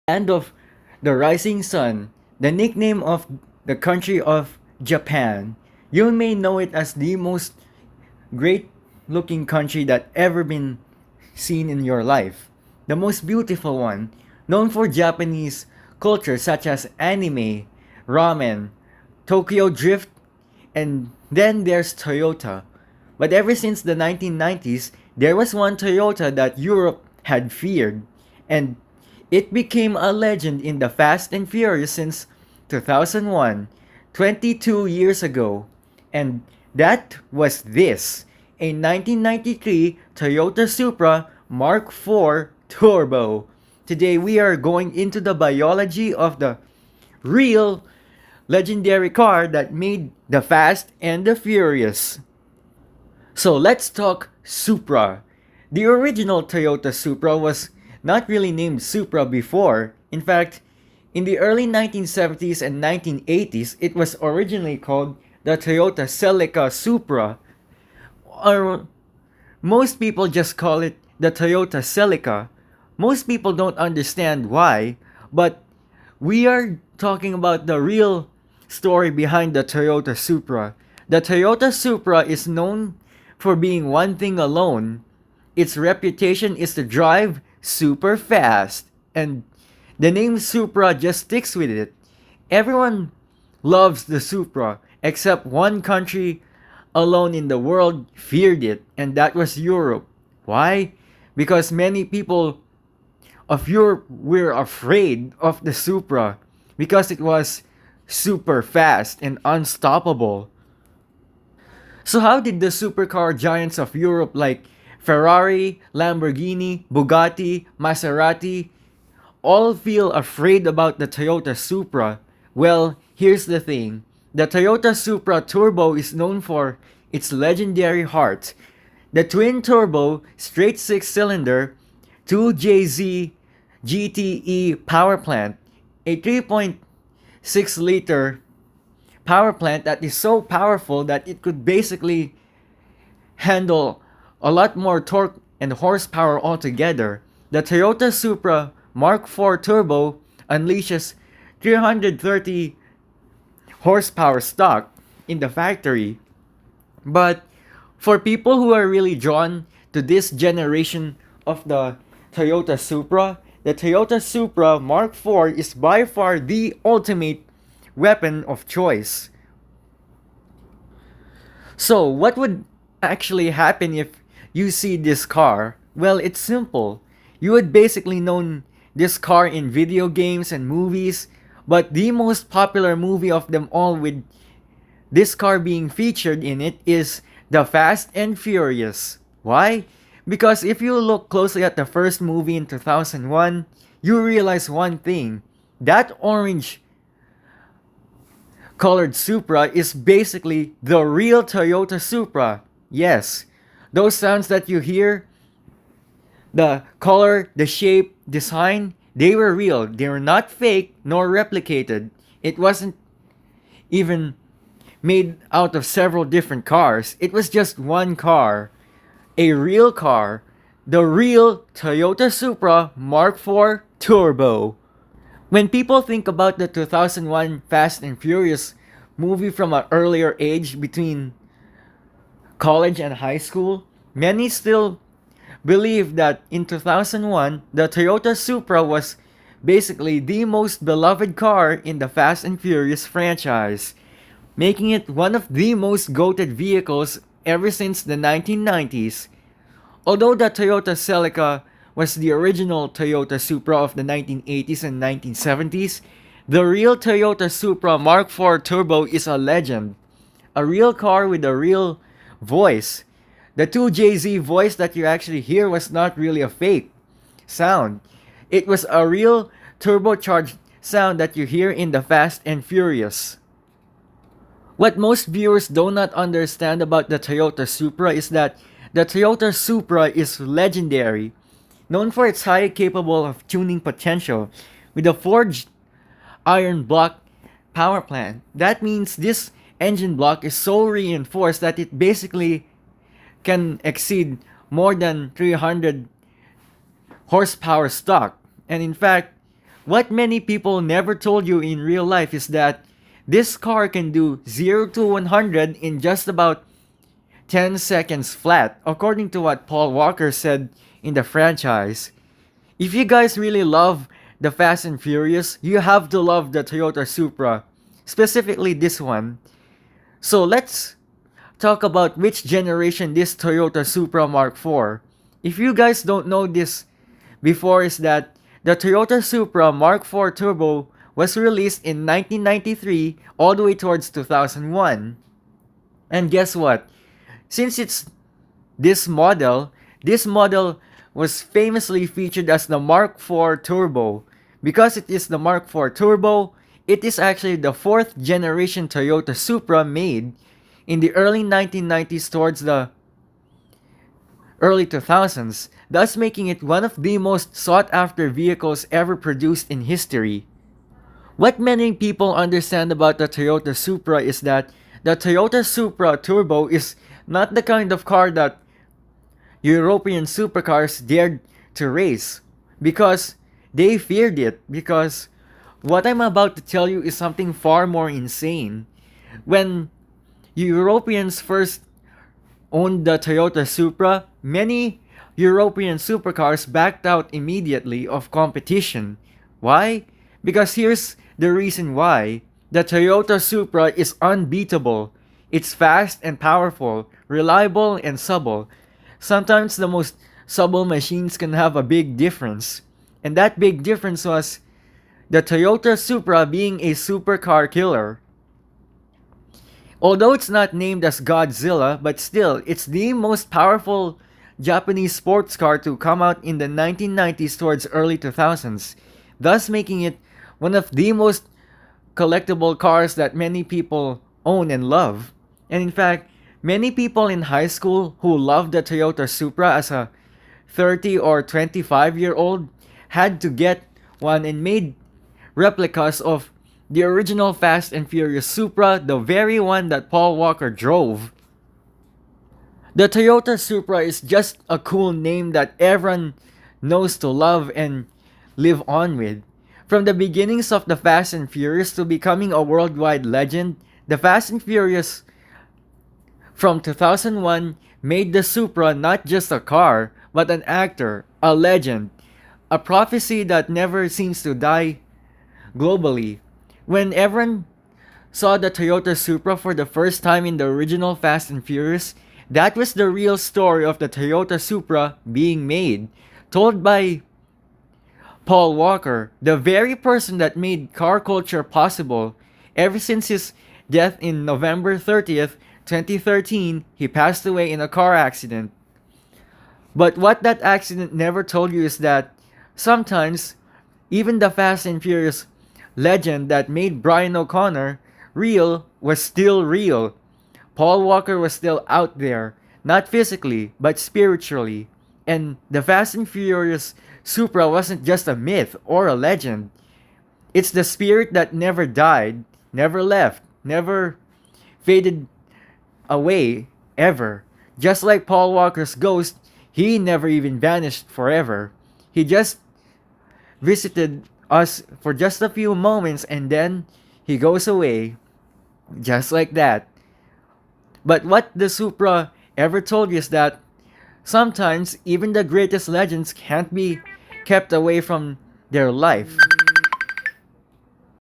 Land of the rising sun, the nickname of the country of Japan. You may know it as the most great looking country that ever been seen in your life. The most beautiful one, known for Japanese culture such as anime, ramen, Tokyo Drift, and then there's Toyota. But ever since the 1990s, there was one Toyota that Europe had feared, and it became a legend in the Fast and Furious since 2001, 22 years ago. And that was this, a 1993 Toyota Supra Mark IV Turbo. Today we are going into the biology of the real legendary car that made the Fast and the Furious. So let's talk Supra. The original Toyota Supra was not really named Supra before. In fact, in the early 1970s and 1980s, it was originally called the Toyota Celica Supra. Or most people just call it the Toyota Celica. Most people don't understand why, but we are talking about the real story behind the Toyota Supra. The Toyota Supra is known for being one thing alone. Its reputation is to drive super fast, and the name Supra just sticks with it. Everyone loves the Supra, except one country alone in the world feared it, and that was Europe. Why? Because many people of Europe were afraid of the Supra because it was super fast and unstoppable. So how did the supercar giants of Europe like Ferrari, Lamborghini, Bugatti, Maserati all feel afraid about the Toyota Supra? Well, here's the thing. The Toyota Supra Turbo is known for its legendary heart. The twin-turbo, straight six-cylinder, 2JZ GTE power plant, a 3.6-liter power plant that is so powerful that it could basically handle a lot more torque and horsepower altogether. The Toyota Supra Mark IV Turbo unleashes 330 horsepower stock in the factory. But for people who are really drawn to this generation of the Toyota Supra, the Toyota Supra Mark IV is by far the ultimate weapon of choice. So, what would actually happen if you see this car? Well, it's simple. You would basically know this car in video games and movies, but the most popular movie of them all with this car being featured in it is The Fast and Furious. Why? Because if you look closely at the first movie in 2001, you realize one thing. That orange colored Supra is basically the real Toyota Supra. Yes, those sounds that you hear, the color, the shape, design, they were real. They were not fake nor replicated. It wasn't even made out of several different cars. It was just one car. A real car. The real Toyota Supra Mark IV Turbo. When people think about the 2001 Fast and Furious movie from an earlier age between college and high school, many still believe that in 2001, the Toyota Supra was basically the most beloved car in the Fast and Furious franchise, making it one of the most goated vehicles ever since the 1990s. Although the Toyota Celica was the original Toyota Supra of the 1980s and 1970s, the real Toyota Supra Mark IV Turbo is a legend. A real car with a real voice. The 2JZ voice that you actually hear was not really a fake sound. It was a real turbocharged sound that you hear in the Fast and Furious. What most viewers do not understand about the Toyota Supra is that the Toyota Supra is legendary, known for its high capable of tuning potential with a forged iron block power plant. That means this engine block is so reinforced that it basically can exceed more than 300 horsepower stock. And in fact, What many people never told you in real life is that this car can do 0 to 100 in just about 10 seconds flat, according to what Paul Walker said in the franchise. If you guys really love the Fast and Furious, you have to love the Toyota Supra, specifically this one. So let's talk about which generation this Toyota Supra Mark IV. If you guys don't know this before, is that the Toyota Supra Mark IV Turbo was released in 1993 all the way towards 2001. And guess what? Since it's this model was famously featured as the Mark IV Turbo. Because it is the Mark IV Turbo, it is actually the fourth generation Toyota Supra made in the early 1990s towards the early 2000s, thus making it one of the most sought after vehicles ever produced in history. What many people understand about the Toyota Supra is that the Toyota Supra Turbo is not the kind of car that European supercars dared to race because they feared it. Because what I'm about to tell you is something far more insane. When Europeans first owned the Toyota Supra, many European supercars backed out immediately of competition. Why? Because here's the reason why. The Toyota Supra is unbeatable. It's fast and powerful, reliable and supple. Sometimes the most supple machines can have a big difference. And that big difference was the Toyota Supra being a supercar killer. Although it's not named as Godzilla, but still, it's the most powerful Japanese sports car to come out in the 1990s towards early 2000s, thus making it one of the most collectible cars that many people own and love. And in fact, many people in high school who loved the Toyota Supra as a 30 or 25-year-old had to get one and made replicas of the original Fast and Furious Supra, the very one that Paul Walker drove. The Toyota Supra is just a cool name that everyone knows to love and live on with. From the beginnings of the Fast and Furious to becoming a worldwide legend, the Fast and Furious from 2001 made the Supra not just a car, but an actor, a legend, a prophecy that never seems to die globally. When everyone saw the Toyota Supra for the first time in the original Fast and Furious, that was the real story of the Toyota Supra being made, told by Paul Walker, the very person that made car culture possible. Ever since his death in November 30th, 2013, he passed away in a car accident. But what that accident never told you is that sometimes even the Fast and Furious legend that made Brian O'Connor real was still real. Paul Walker was still out there, not physically, but spiritually. And the Fast and Furious Supra wasn't just a myth or a legend. It's the spirit that never died, never left, never faded away, ever. Just like Paul Walker's ghost, he never even vanished forever. He just visited us for just a few moments and then he goes away. Just like that. But what the Supra ever told you is that sometimes even the greatest legends can't be kept away from their life.